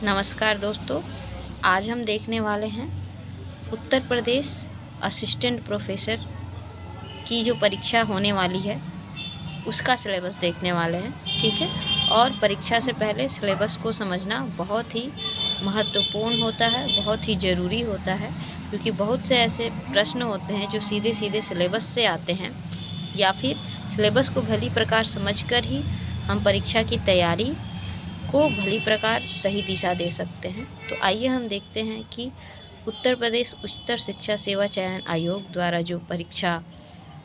नमस्कार दोस्तों, आज हम देखने वाले हैं उत्तर प्रदेश असिस्टेंट प्रोफेसर की जो परीक्षा होने वाली है उसका सिलेबस देखने वाले हैं। ठीक है, और परीक्षा से पहले सिलेबस को समझना बहुत ही महत्वपूर्ण होता है, बहुत ही ज़रूरी होता है, क्योंकि बहुत से ऐसे प्रश्न होते हैं जो सीधे सीधे सिलेबस से आते हैं या फिर सिलेबस को भली प्रकार समझकर ही हम परीक्षा की तैयारी को भली प्रकार सही दिशा दे सकते हैं। तो आइए हम देखते हैं कि उत्तर प्रदेश उच्चतर शिक्षा सेवा चयन आयोग द्वारा जो परीक्षा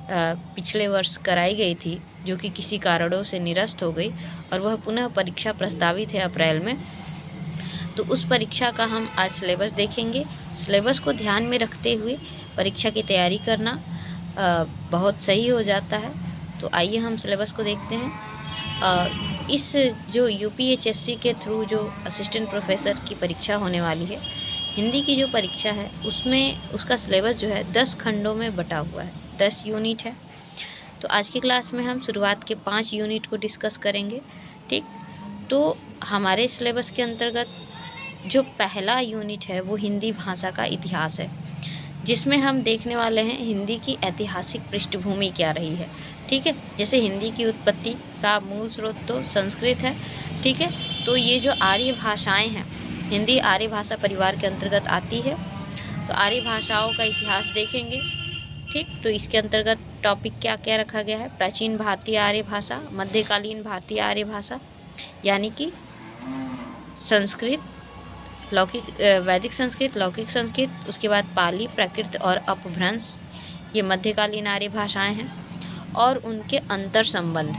पिछले वर्ष कराई गई थी, जो कि किसी कारणों से निरस्त हो गई और वह पुनः परीक्षा प्रस्तावित है अप्रैल में। तो उस परीक्षा का हम आज सिलेबस देखेंगे। सिलेबस को ध्यान में रखते हुए परीक्षा की तैयारी करना बहुत सही हो जाता है। तो आइए हम सिलेबस को देखते हैं। इस जो यूपीएचएससी के थ्रू जो असिस्टेंट प्रोफेसर की परीक्षा होने वाली है, हिंदी की जो परीक्षा है उसमें उसका सिलेबस जो है 10 खंडों में बटा हुआ है, 10 यूनिट है। तो आज की क्लास में हम शुरुआत के 5 यूनिट को डिस्कस करेंगे। ठीक, तो हमारे सिलेबस के अंतर्गत जो पहला यूनिट है वो हिंदी भाषा का इतिहास है, जिसमें हम देखने वाले हैं हिंदी की ऐतिहासिक पृष्ठभूमि क्या रही है। ठीक है, जैसे हिंदी की उत्पत्ति का मूल स्रोत तो संस्कृत है। ठीक है, तो ये जो आर्य भाषाएं हैं, हिंदी आर्य भाषा परिवार के अंतर्गत आती है। तो आर्य भाषाओं का इतिहास देखेंगे। ठीक, तो इसके अंतर्गत टॉपिक क्या क्या रखा गया है? प्राचीन भारतीय आर्य भाषा, मध्यकालीन भारतीय आर्य भाषा यानी कि संस्कृत, वैदिक संस्कृत, लौकिक संस्कृत, उसके बाद पाली, प्राकृत और अपभ्रंश, ये मध्यकालीन आर्य भाषाएं हैं। और उनके अंतर संबंध,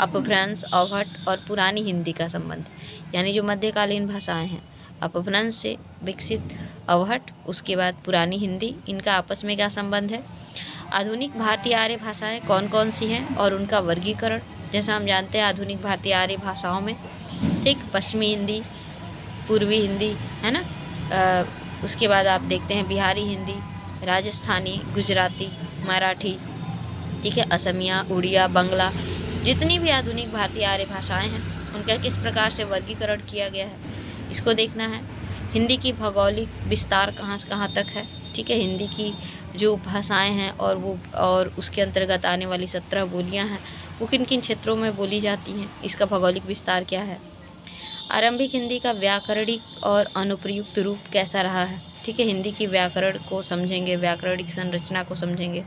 अपभ्रंश, अवहट और पुरानी हिंदी का संबंध, यानी जो मध्यकालीन भाषाएं हैं, अपभ्रंश से विकसित अवहट, उसके बाद पुरानी हिंदी, इनका आपस में क्या संबंध है? आधुनिक भारतीय आर्य भाषाएं कौन कौन सी हैं और उनका वर्गीकरण। जैसा हम जानते हैं आधुनिक भारतीय आर्य भाषाओं में, ठीक, पश्चिमी हिंदी, पूर्वी हिंदी, है ना। उसके बाद आप देखते हैं बिहारी हिंदी, राजस्थानी, गुजराती, मराठी, ठीक है, असमिया, उड़िया, बंगला, जितनी भी आधुनिक भारतीय आर्य भाषाएं हैं उनका किस प्रकार से वर्गीकरण किया गया है, इसको देखना है। हिंदी की भौगोलिक विस्तार कहाँ से कहाँ तक है। ठीक है, हिंदी की जो भाषाएं हैं और उसके अंतर्गत आने वाली 17 बोलियां हैं, वो किन किन क्षेत्रों में बोली जाती हैं, इसका भौगोलिक विस्तार क्या है। आरंभिक हिंदी का व्याकरणिक और अनुप्रयुक्त रूप कैसा रहा है। ठीक है, हिंदी की व्याकरण को समझेंगे, व्याकरणिक संरचना को समझेंगे।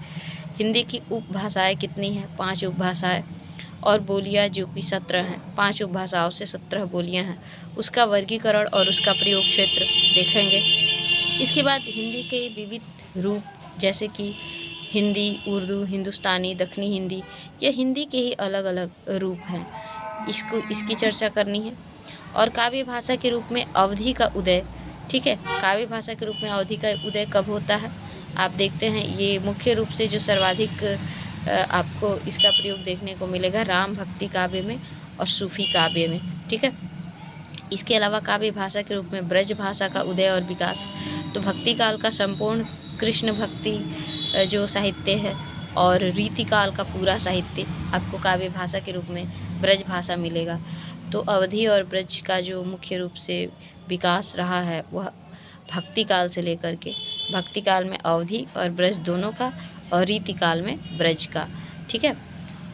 हिंदी की उपभाषाएं कितनी हैं? 5 उपभाषाएं और बोलियां जो कि 17 हैं। 5 उपभाषाओं से 17 बोलियां हैं, उसका वर्गीकरण और उसका प्रयोग क्षेत्र देखेंगे। इसके बाद हिंदी के विविध रूप, जैसे कि हिंदी, उर्दू, हिंदुस्तानी, दक्षिणी हिंदी, ये हिंदी के ही अलग अलग रूप हैं, इसकी चर्चा करनी है। और काव्य भाषा के रूप में अवधि का उदय। ठीक है, काव्य भाषा के रूप में अवधि का उदय कब होता है? आप देखते हैं ये मुख्य रूप से जो सर्वाधिक आपको इसका प्रयोग देखने को मिलेगा राम भक्ति काव्य में और सूफी काव्य में। ठीक है, इसके अलावा काव्य भाषा के रूप में ब्रज भाषा का उदय और विकास। तो भक्ति काल का संपूर्ण कृष्ण भक्ति जो साहित्य है और रीति काल का पूरा साहित्य आपको काव्य भाषा के रूप में ब्रज भाषा मिलेगा। तो अवधि और ब्रज का जो मुख्य रूप से विकास रहा है वह भक्ति काल से लेकर के, भक्ति काल में अवधि और ब्रज दोनों का, और रीति काल में ब्रज का। ठीक है,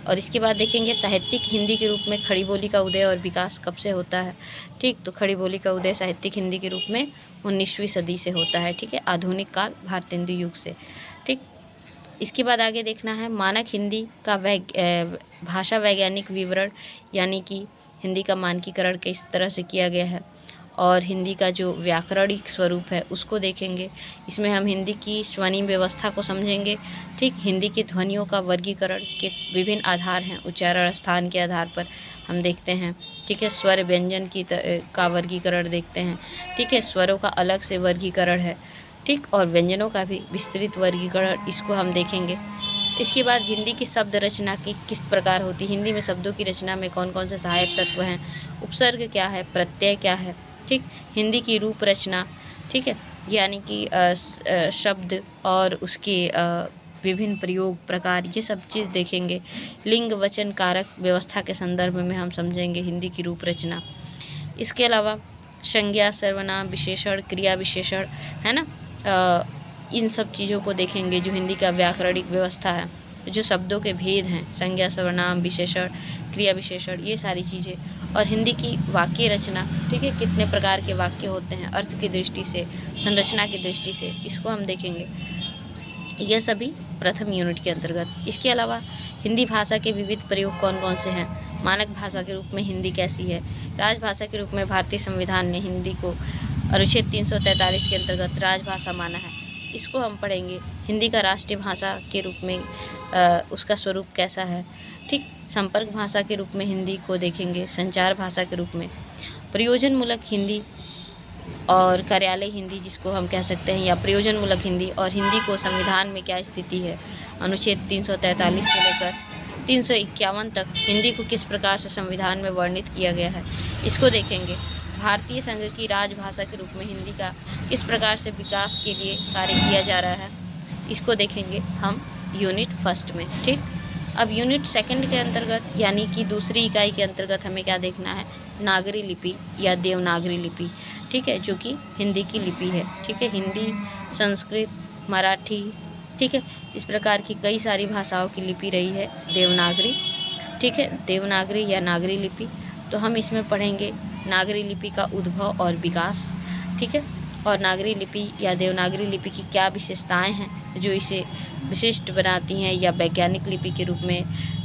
और इसके बाद देखेंगे साहित्यिक हिंदी के रूप में खड़ी बोली का उदय और विकास कब से होता है। ठीक, तो खड़ी बोली का उदय साहित्यिक हिंदी के रूप में 19वीं सदी से होता है। ठीक है, आधुनिक काल भारतेंदु युग से। ठीक, इसके बाद आगे देखना है मानक हिंदी का भाषा वैज्ञानिक विवरण, यानी कि हिंदी का मानकीकरण किस तरह से किया गया है, और हिंदी का जो व्याकरणिक स्वरूप है उसको देखेंगे। इसमें हम हिंदी की स्वनिम व्यवस्था को समझेंगे। ठीक, हिंदी की ध्वनियों का वर्गीकरण के विभिन्न आधार हैं, उच्चारण स्थान के आधार पर हम देखते हैं। ठीक है, स्वर व्यंजन का वर्गीकरण देखते हैं। ठीक है, स्वरों का अलग से वर्गीकरण है। ठीक, और व्यंजनों का भी विस्तृत वर्गीकरण, इसको हम देखेंगे। इसके बाद हिंदी की शब्द रचना की किस प्रकार होती है, हिंदी में शब्दों की रचना में कौन कौन से सहायक तत्व हैं, उपसर्ग क्या है, प्रत्यय क्या है। ठीक, हिंदी की रूप रचना, ठीक है, यानी कि शब्द और उसके विभिन्न प्रयोग प्रकार, ये सब चीज़ देखेंगे। लिंग वचन कारक व्यवस्था के संदर्भ में हम समझेंगे हिंदी की रूप रचना। इसके अलावा संज्ञा, सर्वनाम, विशेषण, क्रिया विशेषण, है ना, इन सब चीज़ों को देखेंगे। जो हिंदी का व्याकरणिक व्यवस्था है, जो शब्दों के भेद हैं, संज्ञा, सर्वनाम, विशेषण, क्रिया विशेषण, ये सारी चीज़ें, और हिंदी की वाक्य रचना, ठीक है, कितने प्रकार के वाक्य होते हैं अर्थ की दृष्टि से, संरचना की दृष्टि से, इसको हम देखेंगे। यह सभी प्रथम यूनिट के अंतर्गत। इसके अलावा हिंदी भाषा के विविध प्रयोग कौन कौन से हैं, मानक भाषा के रूप में हिंदी कैसी है, राजभाषा के रूप में भारतीय संविधान ने हिंदी को अनुच्छेद 343 के अंतर्गत राजभाषा माना है, इसको हम पढ़ेंगे। हिंदी का राष्ट्रीय भाषा के रूप में उसका स्वरूप कैसा है, ठीक। संपर्क भाषा के रूप में हिंदी को देखेंगे, संचार भाषा के रूप में, प्रयोजनमूलक हिंदी और कार्यालय हिंदी जिसको हम कह सकते हैं, या प्रयोजनमूलक हिंदी, और हिंदी को संविधान में क्या स्थिति है, अनुच्छेद 343 से लेकर 351 तक हिंदी को किस प्रकार से संविधान में वर्णित किया गया है, इसको देखेंगे। भारतीय संघ की राजभाषा के रूप में हिंदी का किस प्रकार से विकास के लिए कार्य किया जा रहा है, इसको देखेंगे हम यूनिट फर्स्ट में, ठीक। अब यूनिट सेकंड के अंतर्गत यानी कि दूसरी इकाई के अंतर्गत हमें क्या देखना है, नागरी लिपि या देवनागरी लिपि, ठीक है, जो कि हिंदी की लिपि है, ठीक है। हिंदी, संस्कृत, मराठी, ठीक है, इस प्रकार की कई सारी भाषाओं की लिपि रही है देवनागरी, ठीक है, देवनागरी या नागरी लिपि। तो हम इसमें पढ़ेंगे नागरी लिपि का उद्भव और विकास, ठीक है, और नागरी लिपि या देवनागरी लिपि की क्या विशेषताएं हैं जो इसे विशिष्ट बनाती हैं या वैज्ञानिक लिपि के रूप में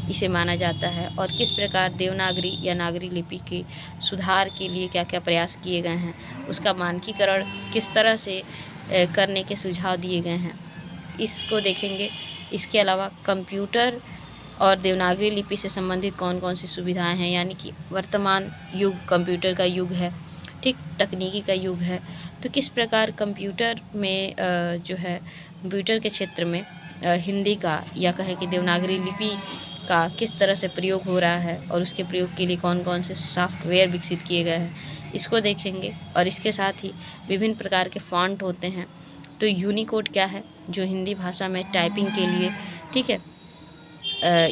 इसे माना जाता है, और किस प्रकार देवनागरी या नागरी लिपि के सुधार के लिए क्या क्या प्रयास किए गए हैं, उसका मानकीकरण किस तरह से करने के सुझाव दिए गए हैं, इसको देखेंगे। इसके अलावा कंप्यूटर और देवनागरी लिपि से संबंधित कौन कौन सी सुविधाएं हैं, यानी कि वर्तमान युग कंप्यूटर का युग है, ठीक, तकनीकी का युग है, तो किस प्रकार कंप्यूटर में जो है कंप्यूटर के क्षेत्र में हिंदी का या कहें कि देवनागरी लिपि का किस तरह से प्रयोग हो रहा है, और उसके प्रयोग के लिए कौन कौन से सॉफ्टवेयर विकसित किए गए हैं, इसको देखेंगे। और इसके साथ ही विभिन्न प्रकार के फॉन्ट होते हैं, तो यूनिकोड क्या है जो हिंदी भाषा में टाइपिंग के लिए, ठीक है,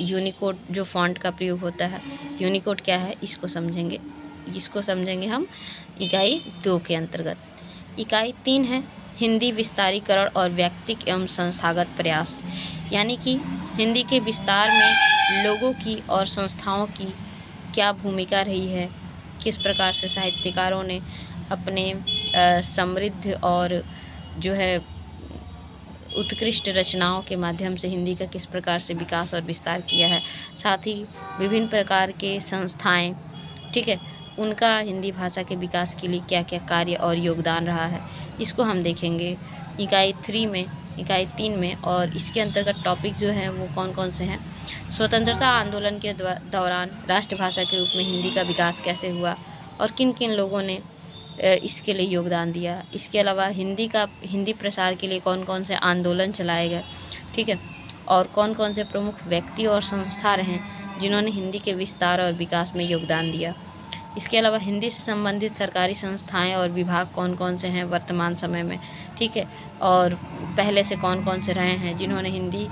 यूनिकोड जो फॉन्ट का प्रयोग होता है, यूनिकोड क्या है इसको समझेंगे। इसको समझेंगे हम इकाई 2 के अंतर्गत। इकाई 3 है हिंदी विस्तारीकरण और व्यक्तिक एवं संस्थागत प्रयास, यानी कि हिंदी के विस्तार में लोगों की और संस्थाओं की क्या भूमिका रही है, किस प्रकार से साहित्यकारों ने अपने समृद्ध और जो है उत्कृष्ट रचनाओं के माध्यम से हिंदी का किस प्रकार से विकास और विस्तार किया है, साथ ही विभिन्न प्रकार के संस्थाएं, ठीक है, उनका हिंदी भाषा के विकास के लिए क्या क्या कार्य और योगदान रहा है, इसको हम देखेंगे इकाई 3 में। और इसके अंतर्गत टॉपिक जो हैं वो कौन कौन से हैं, स्वतंत्रता आंदोलन के दौरान राष्ट्रभाषा के रूप में हिंदी का विकास कैसे हुआ और किन किन लोगों ने इसके लिए योगदान दिया। इसके अलावा हिंदी प्रसार के लिए कौन कौन से आंदोलन चलाए गए, ठीक है, और कौन कौन से प्रमुख व्यक्ति और संस्था रहे जिन्होंने हिंदी के विस्तार और विकास में योगदान दिया। इसके अलावा हिंदी से संबंधित सरकारी संस्थाएं और विभाग कौन कौन से हैं वर्तमान समय में, ठीक है, और पहले से कौन कौन से रहे हैं जिन्होंने हिंदी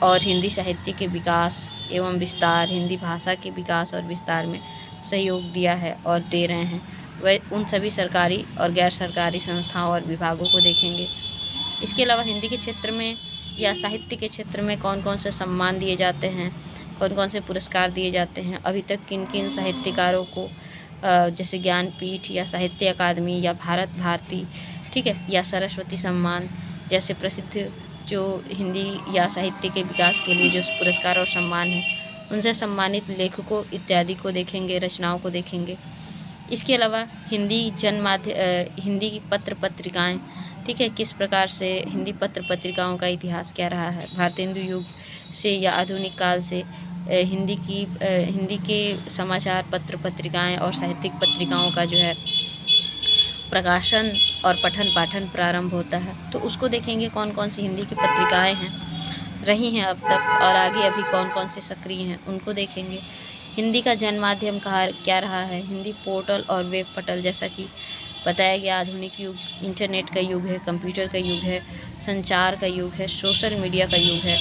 और हिंदी साहित्य के विकास एवं विस्तार, हिंदी भाषा के विकास और विस्तार में सहयोग दिया है और दे रहे हैं, वह उन सभी सरकारी और गैर सरकारी संस्थाओं और विभागों को देखेंगे। इसके अलावा हिंदी के क्षेत्र में या साहित्य के क्षेत्र में कौन कौन से सम्मान दिए जाते हैं, कौन कौन से पुरस्कार दिए जाते हैं, अभी तक किन किन साहित्यकारों को जैसे ज्ञानपीठ या साहित्य अकादमी या भारत भारती, ठीक है, या सरस्वती सम्मान जैसे प्रसिद्ध जो हिंदी या साहित्य के विकास के लिए जो पुरस्कार और सम्मान हैं, उनसे सम्मानित लेखकों इत्यादि को देखेंगे, रचनाओं को देखेंगे। इसके अलावा हिंदी पत्र पत्रिकाएँ, ठीक है, किस प्रकार से हिंदी पत्र पत्रिकाओं का इतिहास क्या रहा है, भारतेंदु युग से या आधुनिक काल से हिंदी के समाचार पत्र पत्रिकाएं और साहित्यिक पत्रिकाओं का जो है प्रकाशन और पठन पाठन प्रारंभ होता है, तो उसको देखेंगे कौन कौन सी हिंदी की पत्रिकाएं हैं रही हैं अब तक और आगे अभी कौन कौन से सक्रिय हैं, उनको देखेंगे। हिंदी का जन माध्यम क्या रहा है, हिंदी पोर्टल और वेब पटल, जैसा कि बताया गया आधुनिक युग इंटरनेट का युग है, कंप्यूटर का युग है, संचार का युग है, सोशल मीडिया का युग है,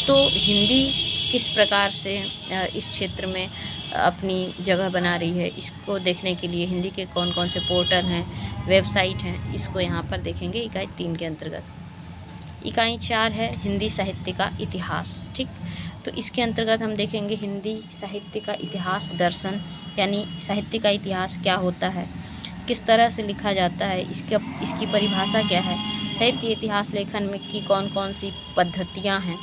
तो हिंदी किस प्रकार से इस क्षेत्र में अपनी जगह बना रही है। इसको देखने के लिए हिंदी के कौन कौन से पोर्टल हैं, वेबसाइट हैं, इसको यहाँ पर देखेंगे इकाई 3 के अंतर्गत। इकाई 4 है हिंदी साहित्य का इतिहास। ठीक, तो इसके अंतर्गत हम देखेंगे हिंदी साहित्य का इतिहास दर्शन, यानी साहित्य का इतिहास क्या होता है, किस तरह से लिखा जाता है, इसकी परिभाषा क्या है, साहित्य इतिहास लेखन में की कौन कौन सी पद्धतियाँ हैं,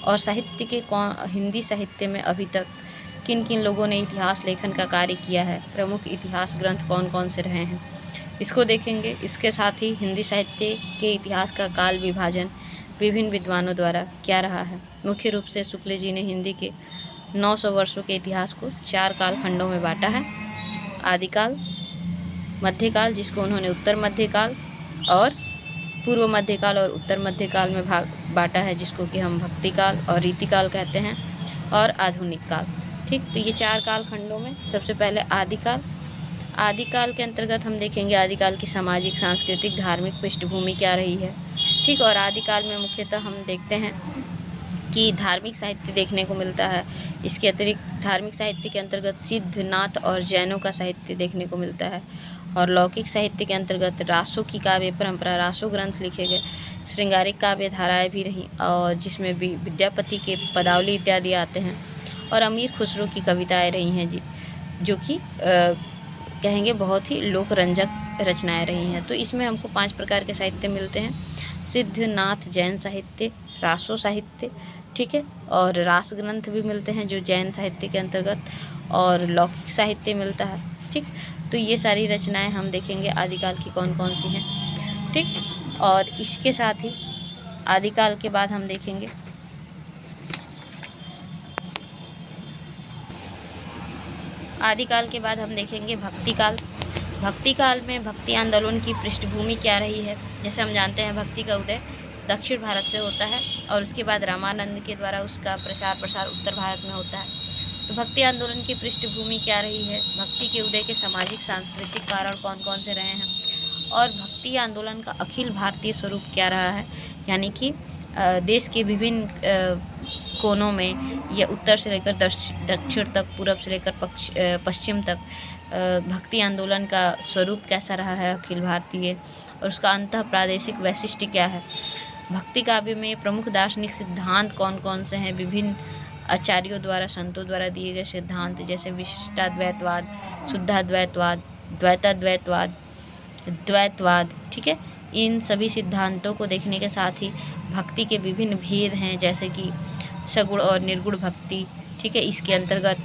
और साहित्य के हिंदी साहित्य में अभी तक किन किन लोगों ने इतिहास लेखन का कार्य किया है, प्रमुख इतिहास ग्रंथ कौन कौन से रहे हैं, इसको देखेंगे। इसके साथ ही हिंदी साहित्य के इतिहास का काल विभाजन विभिन्न विद्वानों द्वारा क्या रहा है। मुख्य रूप से शुक्ल जी ने हिंदी के 900 वर्षों के इतिहास को 4 कालखंडों में बांटा है। आदिकाल, मध्यकाल जिसको उन्होंने उत्तर मध्यकाल, और पूर्व मध्यकाल और उत्तर मध्यकाल में बांटा है, जिसको कि हम भक्तिकाल और रीतिकाल कहते हैं, और आधुनिक काल। ठीक, तो ये 4 कालखंडों में सबसे पहले आदिकाल। आदिकाल के अंतर्गत हम देखेंगे आदिकाल की सामाजिक, सांस्कृतिक, धार्मिक पृष्ठभूमि क्या रही है। ठीक, और आदिकाल में मुख्यतः हम देखते हैं कि धार्मिक साहित्य देखने को मिलता है। इसके अतिरिक्त धार्मिक साहित्य के अंतर्गत सिद्ध, नाथ और जैनों का साहित्य देखने को मिलता है, और लौकिक साहित्य के अंतर्गत रासों की काव्य परंपरा, रासो ग्रंथ लिखे गए, श्रृंगारिक काव्य धाराएँ भी रहीं, और जिसमें विद्यापति के पदावली इत्यादि आते हैं, और अमीर खुसरो की कविताएँ रही हैं, जो कि कहेंगे बहुत ही लोकरंजक रचनाएँ रही हैं। तो इसमें हमको 5 प्रकार के साहित्य मिलते हैं: सिद्ध, नाथ, जैन साहित्य, रासो साहित्य, ठीक है, और रास ग्रंथ भी मिलते हैं जो जैन साहित्य के अंतर्गत, और लौकिक साहित्य मिलता है। ठीक, तो ये सारी रचनाएं हम देखेंगे आदिकाल की कौन कौन सी हैं। ठीक, और इसके साथ ही आदिकाल के बाद हम देखेंगे भक्तिकाल। भक्तिकाल में भक्ति आंदोलन की पृष्ठभूमि क्या रही है। जैसे हम जानते हैं भक्ति का उदय दक्षिण भारत से होता है, और उसके बाद रामानंद के द्वारा उसका प्रसार उत्तर भारत में होता है। तो भक्ति आंदोलन की पृष्ठभूमि क्या रही है, भक्ति के उदय के सामाजिक सांस्कृतिक कारण कौन कौन से रहे हैं, और भक्ति आंदोलन का अखिल भारतीय स्वरूप क्या रहा है, यानी कि देश के विभिन्न कोनों में, या उत्तर से लेकर दक्षिण तक, पूरब से लेकर पश्चिम तक भक्ति आंदोलन का स्वरूप कैसा रहा है अखिल भारतीय, और उसका अंतः प्रादेशिक वैशिष्ट्य क्या है। भक्ति काव्य में प्रमुख दार्शनिक सिद्धांत कौन कौन से हैं, विभिन्न आचार्यों द्वारा, संतों द्वारा दिए गए सिद्धांत, जैसे विशिष्टाद्वैतवाद, शुद्धाद्वैतवाद, द्वैताद्वैतवाद, द्वैतवाद। ठीक है, इन सभी सिद्धांतों को देखने के साथ ही भक्ति के विभिन्न भेद हैं, जैसे कि सगुण और निर्गुण भक्ति। ठीक है, इसके अंतर्गत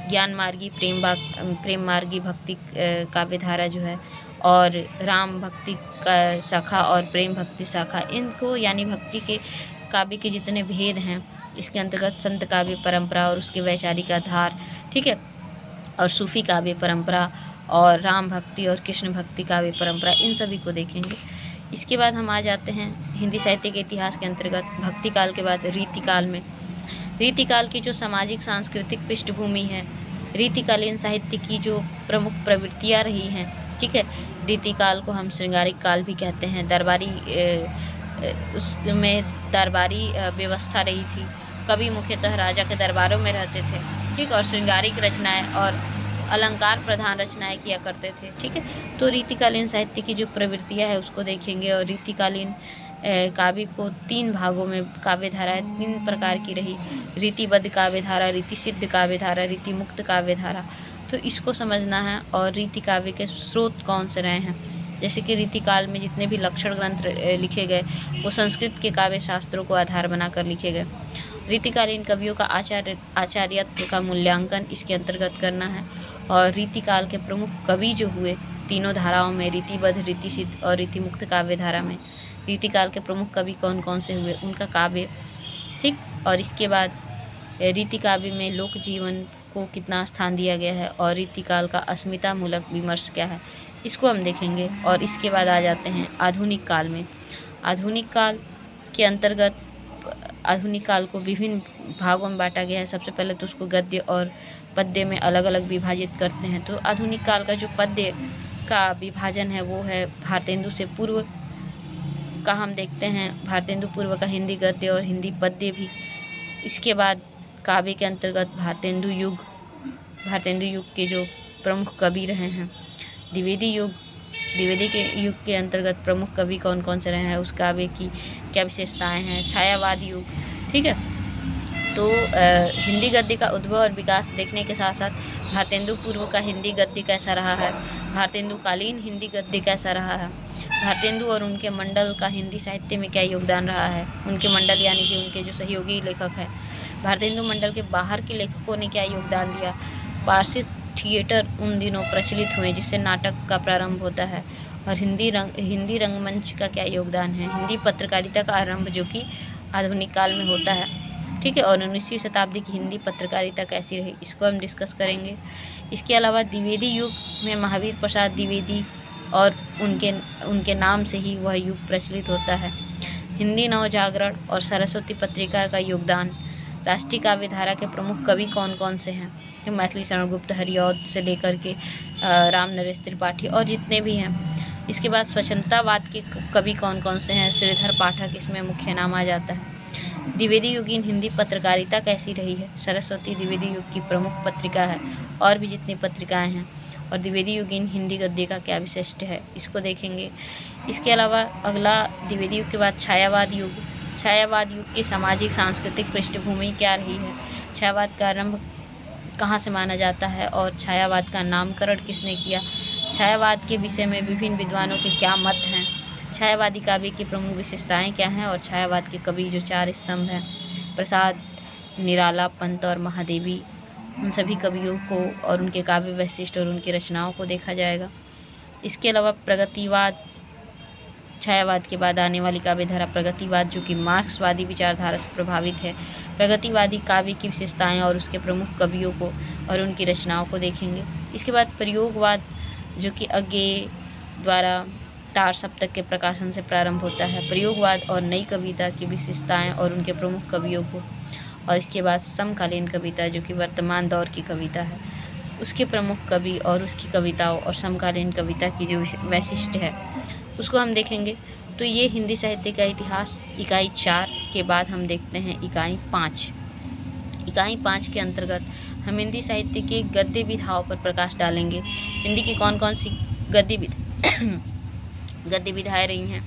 ज्ञान मार्गी, प्रेम मार्गी भक्ति काव्यधारा जो है, और राम भक्ति का शाखा और प्रेम भक्ति शाखा, इनको यानी भक्ति के काव्य के जितने भेद हैं, इसके अंतर्गत संत काव्य परंपरा और उसके वैचारिक आधार, ठीक है, और सूफी काव्य परंपरा, और राम भक्ति और कृष्ण भक्ति काव्य परंपरा, इन सभी को देखेंगे। इसके बाद हम आ जाते हैं हिंदी साहित्य के इतिहास के अंतर्गत भक्ति काल के बाद रीतिकाल में। रीतिकाल की जो सामाजिक सांस्कृतिक पृष्ठभूमि है, रीतिकालीन साहित्य की जो प्रमुख प्रवृत्तियाँ रही हैं, ठीक है, रीतिकाल को हम श्रृंगारिक काल भी कहते हैं। उसमें दरबारी व्यवस्था रही थी, कवि मुख्यतः राजा के दरबारों में रहते थे, ठीक, और श्रृंगारिक रचनाएं और अलंकार प्रधान रचनाएं किया करते थे। ठीक है, तो रीतिकालीन साहित्य की जो प्रवृत्तियाँ है उसको देखेंगे, और रीतिकालीन काव्य को 3 भागों में काव्यधाराएं 3 प्रकार की रही: रीतिबद्ध काव्यधारा, रीतिसिद्ध काव्यधारा, रीतिमुक्त काव्यधारा। तो इसको समझना है, और रीति काव्य के स्रोत कौन से रहे हैं, जैसे कि रीतिकाल में जितने भी लक्षण ग्रंथ लिखे गए वो संस्कृत के काव्य शास्त्रों को आधार बनाकर लिखे गए। रीतिकालीन कवियों का आचार्यत्व का मूल्यांकन इसके अंतर्गत करना है, और रीतिकाल के प्रमुख कवि जो हुए तीनों धाराओं में, रीतिबद्ध, रीतिसिद्ध और रीतिमुक्त काव्यधारा में, रीतिकाल के प्रमुख कवि कौन कौन से हुए, उनका काव्य, ठीक, और इसके बाद रीति काव्य में लोक जीवन को कितना स्थान दिया गया है, और रीतिकाल का अस्मिता मूलक विमर्श क्या है, इसको हम देखेंगे। और इसके बाद आ जाते हैं आधुनिक काल में। आधुनिक काल के अंतर्गत आधुनिक काल को विभिन्न भागों में बांटा गया है। सबसे पहले तो उसको गद्य और पद्य में अलग अलग विभाजित करते हैं। तो आधुनिक काल का जो पद्य का विभाजन है वो है भारतेंदु से पूर्व का, हम देखते हैं भारतेंदु पूर्व का हिंदी गद्य और हिंदी पद्य भी। इसके बाद काव्य के अंतर्गत भारतेंदु युग, भारतेंदु युग के जो प्रमुख कवि रहे हैं। द्विवेदी के युग के अंतर्गत प्रमुख कवि कौन कौन से रहे हैं, उस काव्य की क्या विशेषताएं हैं। छायावाद युग, ठीक है। तो हिंदी गद्य का उद्भव और विकास देखने के साथ साथ भारतेंदु पूर्व का हिंदी गद्य कैसा रहा है, भारतेंदु कालीन हिंदी गद्य कैसा रहा है, भारतेंदु और उनके मंडल का हिंदी साहित्य में क्या योगदान रहा है। उनके मंडल यानी कि उनके जो सहयोगी लेखक हैं, भारतेंदु मंडल के बाहर के लेखकों ने क्या योगदान दिया। पारसी थिएटर उन दिनों प्रचलित हुए जिससे नाटक का प्रारंभ होता है। और हिंदी रंगमंच का क्या योगदान है। हिंदी पत्रकारिता का आरंभ जो कि आधुनिक काल में होता है, ठीक है। और 19वीं शताब्दी की हिंदी पत्रकारिता कैसी रही, इसको हम डिस्कस करेंगे। इसके अलावा द्विवेदी युग में महावीर प्रसाद द्विवेदी और उनके नाम से ही वह युग प्रचलित होता है। हिंदी नवजागरण और सरस्वती पत्रिका का योगदान। राष्ट्रीय काव्य धारा के प्रमुख कवि कौन कौन से हैं, मैथिली शरण गुप्त, हरिऔध से लेकर के राम नरेश त्रिपाठी और जितने भी हैं। इसके बाद स्वतंत्रतावाद के कवि कौन कौन से हैं, श्रीधर पाठक इसमें मुख्य नाम आ जाता है। द्विवेदी युगीन हिंदी पत्रकारिता कैसी रही है। सरस्वती द्विवेदी युग की प्रमुख पत्रिका है, और भी जितनी पत्रिकाएं हैं। और द्विवेदी युगीन हिंदी गद्य का क्या विशिष्ट है, इसको देखेंगे। इसके अलावा अगला द्विवेदी युग के बाद छायावाद युग। छायावाद युग की सामाजिक सांस्कृतिक पृष्ठभूमि क्या रही है, छायावाद का आरंभ कहाँ से माना जाता है और छायावाद का नामकरण किसने किया। छायावाद के विषय में विभिन्न विद्वानों के क्या मत हैं। छायावादी काव्य की प्रमुख विशेषताएं क्या हैं। और छायावाद के कवि जो 4 स्तंभ हैं, प्रसाद, निराला, पंत और महादेवी, उन सभी कवियों को और उनके काव्य वैशिष्ट और उनकी रचनाओं को देखा जाएगा। इसके अलावा प्रगतिवाद, छायावाद के बाद आने वाली काव्य धारा प्रगतिवाद जो कि मार्क्सवादी विचारधारा से प्रभावित है। प्रगतिवादी काव्य की विशेषताएं और उसके प्रमुख कवियों को और उनकी रचनाओं को देखेंगे। इसके बाद प्रयोगवाद जो कि अज्ञेय द्वारा तार सप्तक के प्रकाशन से प्रारंभ होता है। प्रयोगवाद और नई कविता की विशेषताएं और उनके प्रमुख कवियों को। और इसके बाद समकालीन कविता जो कि वर्तमान दौर की कविता है, उसके प्रमुख कवि और उसकी कविताओं और समकालीन कविता की जो वैशिष्ट है उसको हम देखेंगे। तो ये हिंदी साहित्य का इतिहास इकाई 4 के बाद हम देखते हैं इकाई 5। इकाई 5 के अंतर्गत हम हिंदी साहित्य के गद्य विधाओं पर प्रकाश डालेंगे। हिंदी की कौन कौन सी गद्य विधाएँ रही हैं,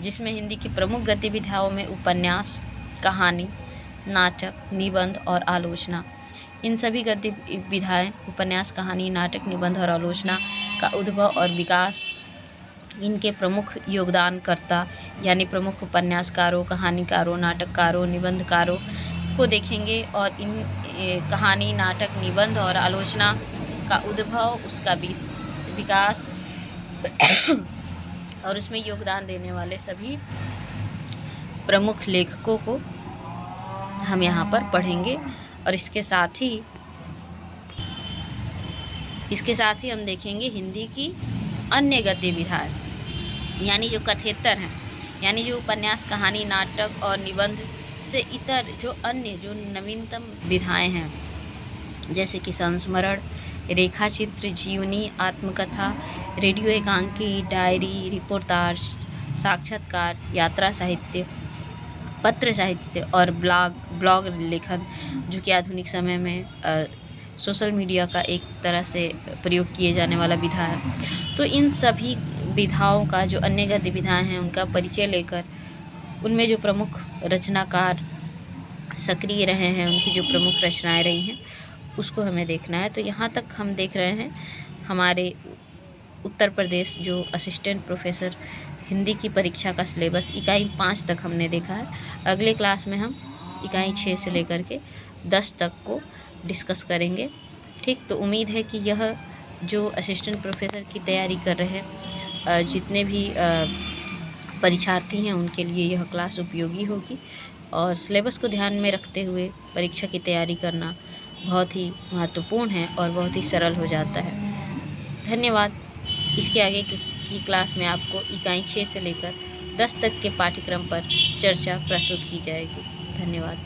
जिसमें हिंदी की प्रमुख गद्य विधाओं में उपन्यास, कहानी, नाटक, निबंध और आलोचना। इन सभी गद्य विधाएँ, उपन्यास, कहानी, नाटक, निबंध और आलोचना का उद्भव और विकास, इनके प्रमुख योगदानकर्ता यानी प्रमुख उपन्यासकारों, कहानीकारों, नाटककारों, निबंधकारों को देखेंगे। और इन कहानी, नाटक, निबंध और आलोचना का उद्भव, उसका विकास और उसमें योगदान देने वाले सभी प्रमुख लेखकों को हम यहाँ पर पढ़ेंगे। और इसके साथ ही हम देखेंगे हिंदी की अन्य गद्य विधाएँ, यानी जो कथेतर हैं, यानी जो उपन्यास, कहानी, नाटक और निबंध से इतर जो अन्य जो नवीनतम विधाएँ हैं, जैसे कि संस्मरण, रेखाचित्र, जीवनी, आत्मकथा, रेडियो एकांकी, डायरी, रिपोर्टाज, साक्षात्कार, यात्रा साहित्य, पत्र साहित्य और ब्लॉग लेखन जो कि आधुनिक समय में सोशल मीडिया का एक तरह से प्रयोग किए जाने वाला विधा है। तो इन सभी विधाओं का जो अन्य गद्य विधाएँ हैं उनका परिचय लेकर उनमें जो प्रमुख रचनाकार सक्रिय रहे हैं, उनकी जो प्रमुख रचनाएं रही हैं, उसको हमें देखना है। तो यहाँ तक हम देख रहे हैं हमारे उत्तर प्रदेश जो असिस्टेंट प्रोफेसर हिंदी की परीक्षा का सिलेबस इकाई 5 तक हमने देखा है। अगले क्लास में हम इकाई 6 से लेकर के 10 तक को डिस्कस करेंगे, ठीक। तो उम्मीद है कि यह जो असिस्टेंट प्रोफेसर की तैयारी कर रहे जितने भी परीक्षार्थी हैं उनके लिए यह क्लास उपयोगी होगी। और सिलेबस को ध्यान में रखते हुए परीक्षा की तैयारी करना बहुत ही महत्वपूर्ण है और बहुत ही सरल हो जाता है। धन्यवाद। इसके आगे की क्लास में आपको इकाई 6 से लेकर 10 तक के पाठ्यक्रम पर चर्चा प्रस्तुत की जाएगी। धन्यवाद।